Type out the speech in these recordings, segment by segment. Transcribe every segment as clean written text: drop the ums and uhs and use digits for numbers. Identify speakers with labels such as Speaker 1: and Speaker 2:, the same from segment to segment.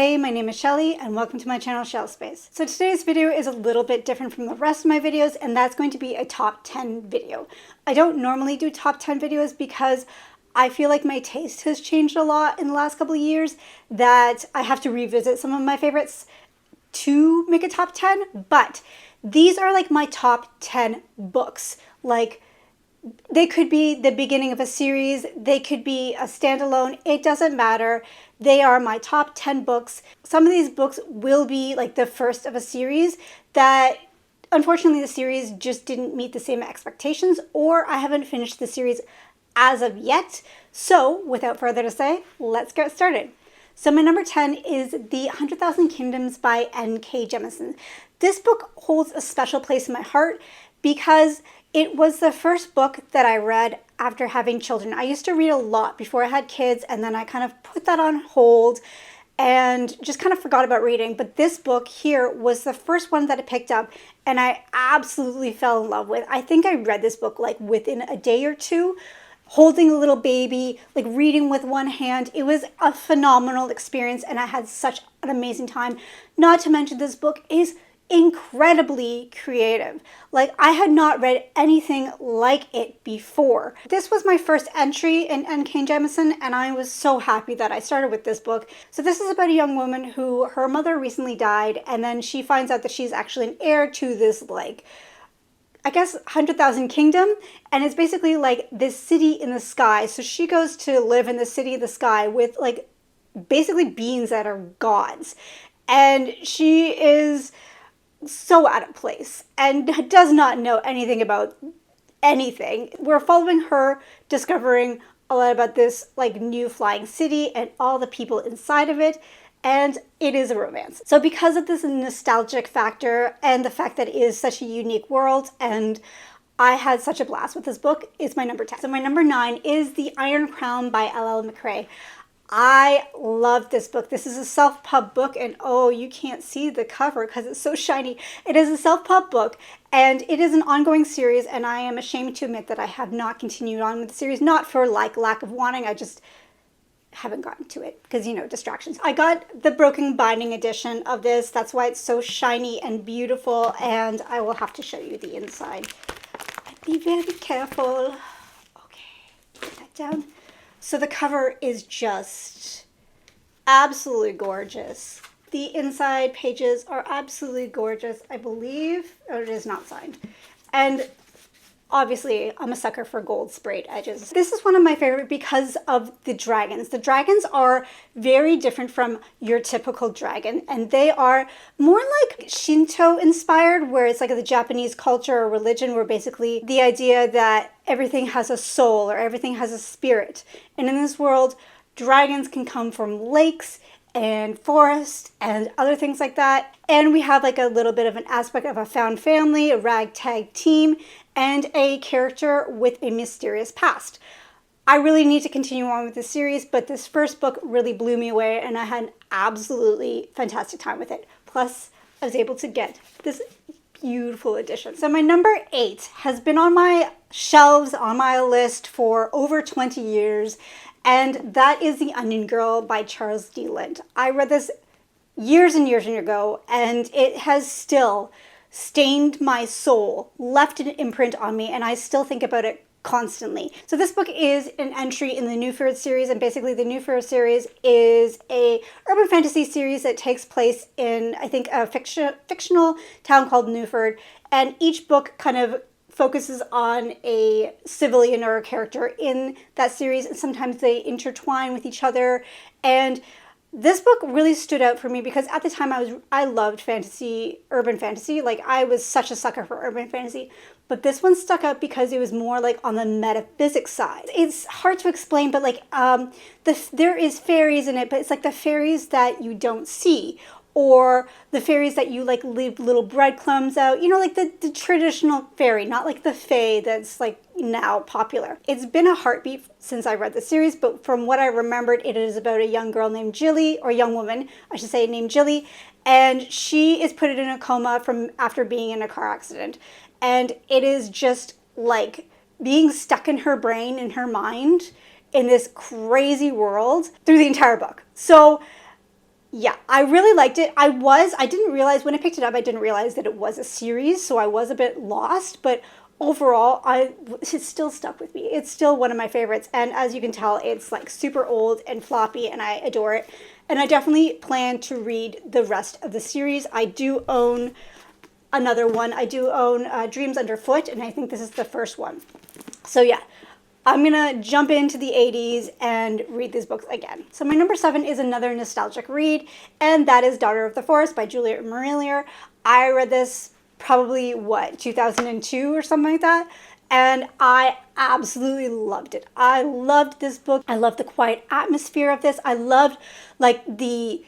Speaker 1: Hey, my name is Shelly and welcome to my channel Shell Space. So today's video is a little bit different from the rest of my videos, and that's going to be a top 10 video. I don't normally do top 10 videos because I feel like my taste has changed a lot in the last couple of years, that I have to revisit some of my favorites to make a top 10, but these are like my top 10 books. Like, they could be the beginning of a series, they could be a standalone, it doesn't matter. They are my top 10 books. Some of these books will be like the first of a series that unfortunately the series just didn't meet the same expectations, or I haven't finished the series as of yet. So without further to say, let's get started. So my number 10 is The 100,000 Kingdoms by N.K. Jemisin. This book holds a special place in my heart because it was the first book that I read after having children. I used to read a lot before I had kids, and then I kind of put that on hold and just kind of forgot about reading. But this book here was the first one that I picked up and I absolutely fell in love with. I think I read this book like within a day or two, holding a little baby, like reading with one hand. It was a phenomenal experience and I had such an amazing time. Not to mention, this book is incredibly creative. Like, I had not read anything like it before. This was my first entry in N.K. Jemisin, and I was so happy that I started with this book. So this is about a young woman who, her mother recently died, and then she finds out that she's actually an heir to this, like, I guess 100,000 kingdom, and it's basically like this city in the sky. So she goes to live in the city in the sky with like basically beings that are gods, and she is so out of place and does not know anything about anything. We're following her, discovering a lot about this like new flying city and all the people inside of it, and it is a romance. So because of this nostalgic factor and the fact that it is such a unique world, and I had such a blast with this book, it's my number 10. So my number 9 is The Iron Crown by L.L. McRae. I love this book. This is a self-pub book, and oh, you can't see the cover because it's so shiny. It is a self-pub book, and it is an ongoing series, and I am ashamed to admit that I have not continued on with the series, not for like lack of wanting, I just haven't gotten to it because, you know, distractions. I got the broken binding edition of this. That's why it's so shiny and beautiful, and I will have to show you the inside. Be very careful. Okay, put that down. So the cover is just absolutely gorgeous. The inside pages are absolutely gorgeous, I believe. Oh, it is not signed. And obviously, I'm a sucker for gold sprayed edges. This is one of my favorite because of the dragons. The dragons are very different from your typical dragon, and they are more like Shinto inspired, where it's like the Japanese culture or religion, where basically the idea that everything has a soul or everything has a spirit. And in this world, dragons can come from lakes and forest and other things like that. And we have like a little bit of an aspect of a found family, a ragtag team, and a character with a mysterious past. I really need to continue on with this series, but this first book really blew me away and I had an absolutely fantastic time with it. Plus, I was able to get this beautiful edition. So my number 8 has been on my shelves, on my list for over 20 years, and that is The Onion Girl by Charles D. Lind. I read this years and years ago, and it has still stained my soul, left an imprint on me, and I still think about it constantly. So this book is an entry in the Newford series, and basically the Newford series is a urban fantasy series that takes place in, I think, a fictional town called Newford, and each book kind of focuses on a civilian or a character in that series, and sometimes they intertwine with each other. And this book really stood out for me because at the time I loved fantasy, urban fantasy. Like, I was such a sucker for urban fantasy, but this one stuck out because it was more like on the metaphysics side. It's hard to explain, but like there is fairies in it, but it's like the fairies that you don't see, or the fairies that you like leave little breadcrumbs out, you know, like the traditional fairy, not like the fae that's like now popular. It's been a heartbeat since I read the series, but from what I remembered, it is about a young girl named Jilly, or young woman, I should say, named Jilly, and she is put in a coma from after being in a car accident. And it is just like being stuck in her brain, in her mind, in this crazy world through the entire book. So Yeah, I really liked it. I didn't realize when I picked it up, I didn't realize that it was a series, so I was a bit lost, but overall, it's still stuck with me. It's still one of my favorites, and as you can tell, it's like super old and floppy, and I adore it. And I definitely plan to read the rest of the series. I do own another one. I do own Dreams Underfoot, and I think this is the first one. So yeah, I'm gonna jump into the 80s and read these books again. So my number 7 is another nostalgic read, and that is Daughter of the Forest by Juliet Marillier. I read this probably, 2002 or something like that, and I absolutely loved it. I loved this book. I loved the quiet atmosphere of this. I loved like the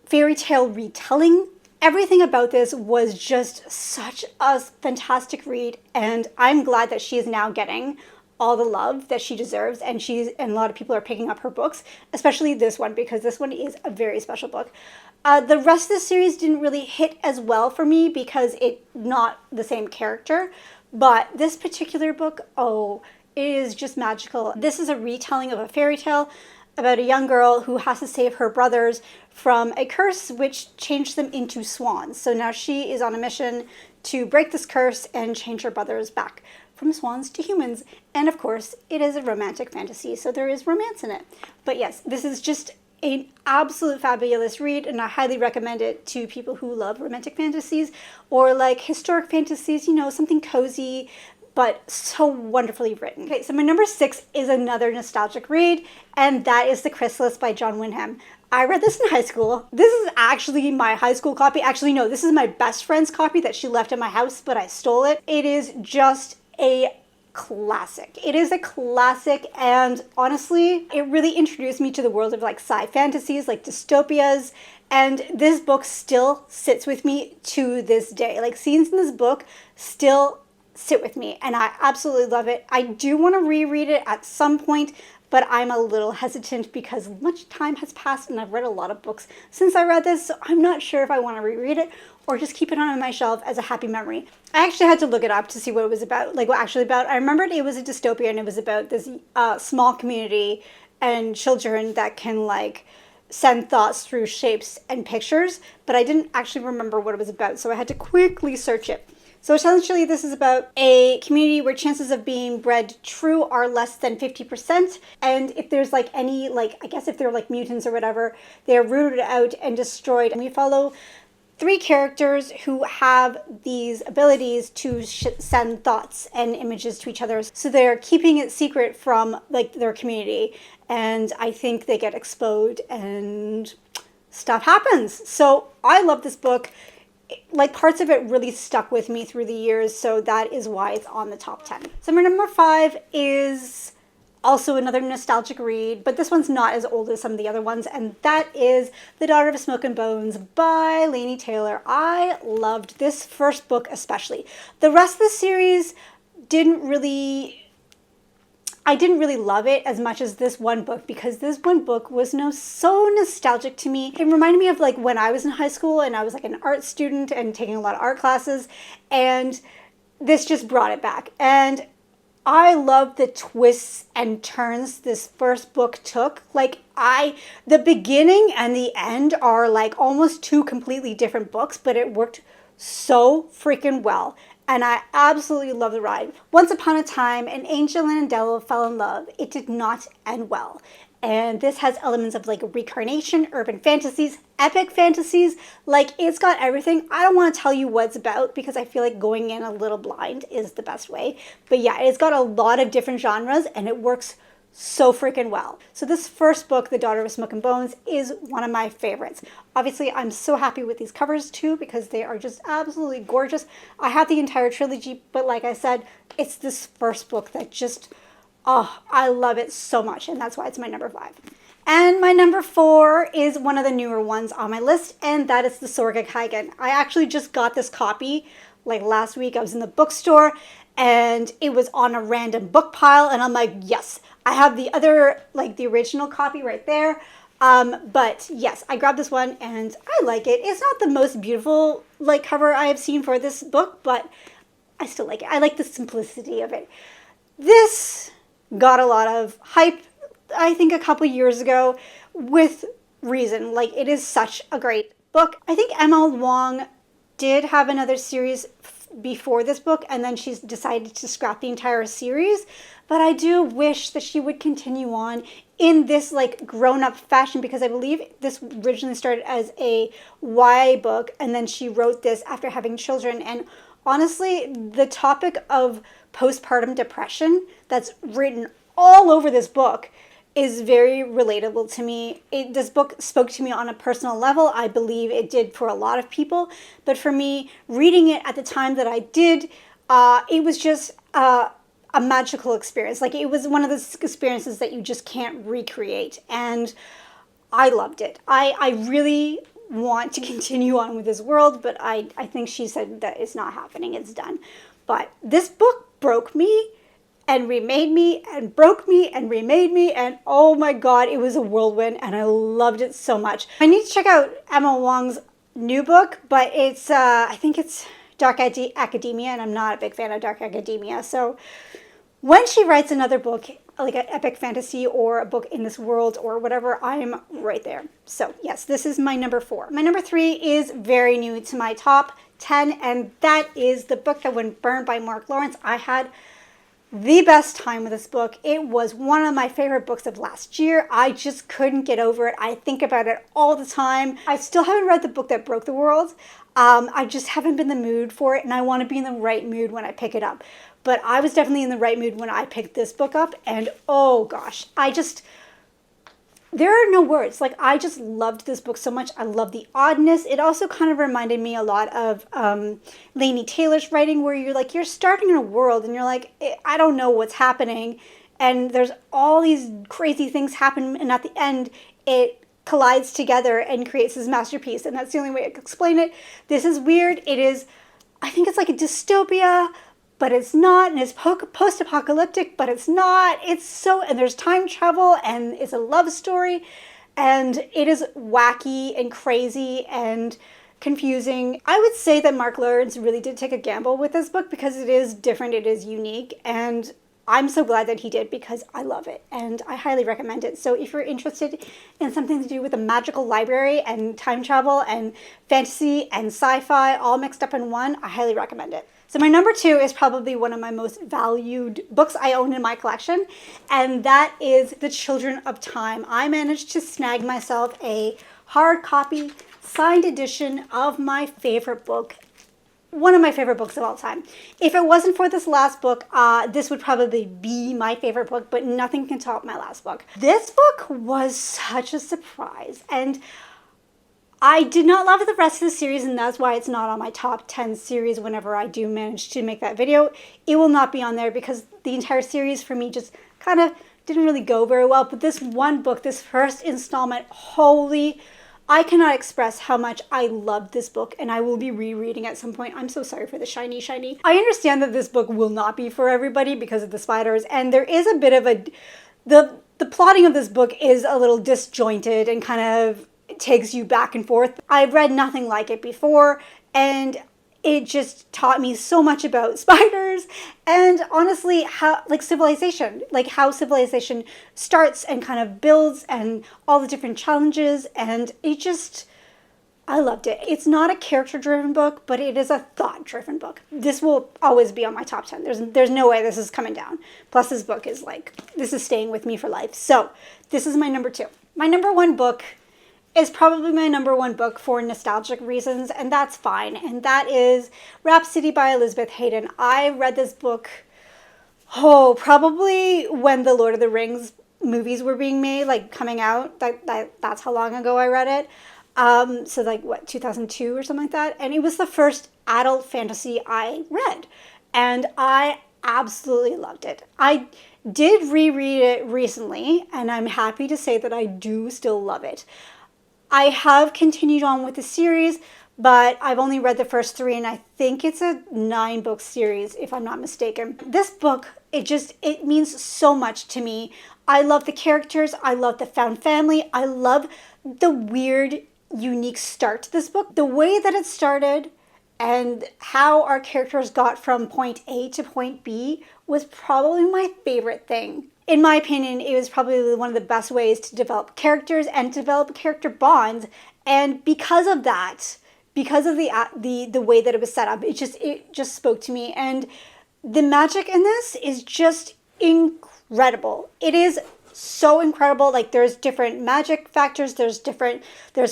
Speaker 1: fairy tale retelling. Everything about this was just such a fantastic read, and I'm glad that she is now getting all the love that she deserves, and a lot of people are picking up her books, especially this one, because this one is a very special book. The rest of the series didn't really hit as well for me because it's not the same character, but this particular book, oh, it is just magical. This is a retelling of a fairy tale about a young girl who has to save her brothers from a curse which changed them into swans. So now she is on a mission to break this curse and change her brothers back from swans to humans. And of course, it is a romantic fantasy, so there is romance in it. But yes, this is just an absolute fabulous read, and I highly recommend it to people who love romantic fantasies or like historic fantasies, something cozy, but so wonderfully written. Okay, so my number 6 is another nostalgic read, and that is The Chrysalis by John Wyndham. I read this in high school. This is actually my high school copy. Actually, no, this is my best friend's copy that she left at my house, but I stole it. It is just a classic. It is a classic, and honestly, it really introduced me to the world of like sci fantasies, like dystopias, and this book still sits with me to this day. Like scenes in this book still sit with me, and I absolutely love it. I do want to reread it at some point, but I'm a little hesitant because much time has passed and I've read a lot of books since I read this, so I'm not sure if I want to reread it or just keep it on my shelf as a happy memory. I actually had to look it up to see what it was about, like what actually about. I remembered it was a dystopia, and it was about this small community and children that can like send thoughts through shapes and pictures, but I didn't actually remember what it was about, so I had to quickly search it. So essentially this is about a community where chances of being bred true are less than 50%. And if there's like any, like, I guess if they're like mutants or whatever, they're rooted out and destroyed. And we follow 3 characters who have these abilities to send thoughts and images to each other. So they're keeping it secret from like their community. And I think they get exposed and stuff happens. So I love this book. Like parts of it really stuck with me through the years, so that is why it's on the top 10. So my number 5 is also another nostalgic read, but this one's not as old as some of the other ones, and that is The Daughter of Smoke and Bones by Laini Taylor. I loved this first book especially. The rest of the series I didn't really love it as much as this one book, because this one book was so nostalgic to me. It reminded me of like when I was in high school and I was like an art student and taking a lot of art classes, and this just brought it back. And I love the twists and turns this first book took. Like the beginning and the end are like almost 2 completely different books, but it worked so freaking well. And I absolutely love the ride. Once upon a time, an angel and a devil fell in love. It did not end well. And this has elements of like reincarnation, urban fantasies, epic fantasies. Like it's got everything. I don't want to tell you what it's about because I feel like going in a little blind is the best way. But yeah, it's got a lot of different genres and it works so freaking well. So this first book, The Daughter of Smoke and Bones, is one of my favorites. Obviously, I'm so happy with these covers too because they are just absolutely gorgeous. I have the entire trilogy, but like I said, it's this first book that just, oh, I love it so much, and that's why it's my number 5. And my number 4 is one of the newer ones on my list, and that is The Sorgenkigen. I actually just got this copy like last week. I was in the bookstore and it was on a random book pile, and I'm like, yes, I have the other, like the original copy right there. But yes, I grabbed this one and I like it. It's not the most beautiful like cover I have seen for this book, but I still like it. I like the simplicity of it. This got a lot of hype, I think a couple years ago, with reason. Like, it is such a great book. I think Emma Wong did have another series before this book, and then she's decided to scrap the entire series. But I do wish that she would continue on in this like grown-up fashion, because I believe this originally started as a YA book, and then she wrote this after having children. And honestly, the topic of postpartum depression that's written all over this book is very relatable to me. This book spoke to me on a personal level. I believe it did for a lot of people. But for me, reading it at the time that I did, it was just a magical experience. Like, it was one of those experiences that you just can't recreate. And I loved it. I really want to continue on with this world, but I think she said that it's not happening. It's done. But this book broke me and remade me and broke me and remade me, and oh my god, it was a whirlwind, and I loved it so much. I need to check out Emma Wong's new book, but it's I think it's Dark Academia, and I'm not a big fan of Dark Academia. So when she writes another book, like an epic fantasy or a book in this world or whatever, I'm right there. So yes, this is my number 4. My number 3 is very new to my top 10, and that is The Book That Went Burned by Mark Lawrence. I had the best time with this book. It was one of my favorite books of last year. I just couldn't get over it. I think about it all the time. I still haven't read the book that broke the world. I just haven't been in the mood for it, and I want to be in the right mood when I pick it up. But I was definitely in the right mood when I picked this book up, and oh gosh, there are no words. Like, I just loved this book so much. I love the oddness. It also kind of reminded me a lot of Laini Taylor's writing, where you're starting in a world and you're like, I don't know what's happening. And there's all these crazy things happen, and at the end, it collides together and creates this masterpiece. And that's the only way I can explain it. This is weird. I think it's like a dystopia, but it's not, and it's post-apocalyptic, but it's not. And there's time travel, and it's a love story, and it is wacky and crazy and confusing. I would say that Mark Lawrence really did take a gamble with this book, because it is different, it is unique, and I'm so glad that he did, because I love it, and I highly recommend it. So if you're interested in something to do with a magical library and time travel and fantasy and sci-fi all mixed up in one, I highly recommend it. So my number 2 is probably one of my most valued books I own in my collection, and that is The Children of Time. I managed to snag myself a hard copy, signed edition of my favorite book, one of my favorite books of all time. If it wasn't for this last book, this would probably be my favorite book, but nothing can top my last book. This book was such a surprise, and I did not love the rest of the series, and that's why it's not on my top 10 series whenever I do manage to make that video. It will not be on there because the entire series for me just kind of didn't really go very well. But this one book, this first installment, I cannot express how much I loved this book, and I will be rereading at some point. I'm so sorry for the shiny. I understand that this book will not be for everybody because of the spiders, and there is a bit of the plotting of this book is a little disjointed and kind of takes you back and forth. I've read nothing like it before, and it just taught me so much about spiders and honestly how civilization starts and kind of builds and all the different challenges, and I loved it. It's not a character-driven book, but it is a thought-driven book. This will always be on my top 10. There's no way this is coming down. Plus this book is this is staying with me for life. So this is my number 2. My number 1 book is probably my number 1 book for nostalgic reasons, and that's fine. And that is Rhapsody by Elizabeth Hayden. I read this book, probably when the Lord of the Rings movies were being made, coming out. That's how long ago I read it. So 2002 or something like that. And it was the first adult fantasy I read, and I absolutely loved it. I did reread it recently, and I'm happy to say that I do still love it. I have continued on with the series, but I've only read the first 3, and I think it's a 9-book series, if I'm not mistaken. This book, it means so much to me. I love the characters. I love the found family. I love the weird, unique start to this book. The way that it started and how our characters got from point A to point B was probably my favorite thing in my opinion, it was probably one of the best ways to develop characters and develop character bonds. And because of that, because of the way that it was set up, it just spoke to me. And the magic in this is just incredible. It is so incredible. Like, there's different magic factors, there's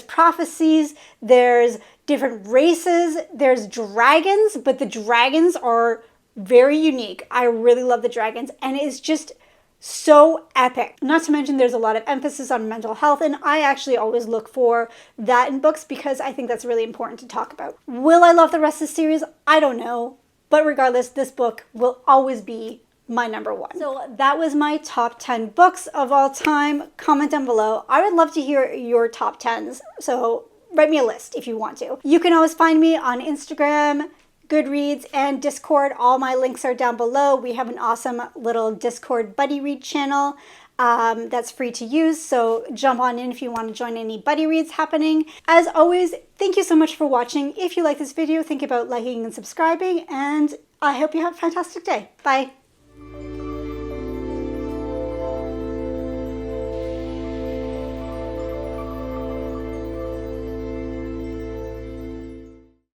Speaker 1: prophecies, there's different races, there's dragons, but the dragons are very unique. I really love the dragons, and it's just so epic. Not to mention there's a lot of emphasis on mental health, and I actually always look for that in books because I think that's really important to talk about. Will I love the rest of the series? I don't know. But regardless, this book will always be my number one. So that was my top 10 books of all time. Comment down below. I would love to hear your top 10s. So write me a list if you want to. You can always find me on Instagram, Goodreads, and Discord. All my links are down below. We have an awesome little Discord buddy read channel that's free to use, so jump on in if you want to join any buddy reads happening. As always, thank you so much for watching. If you like this video, think about liking and subscribing, and I hope you have a fantastic day. Bye.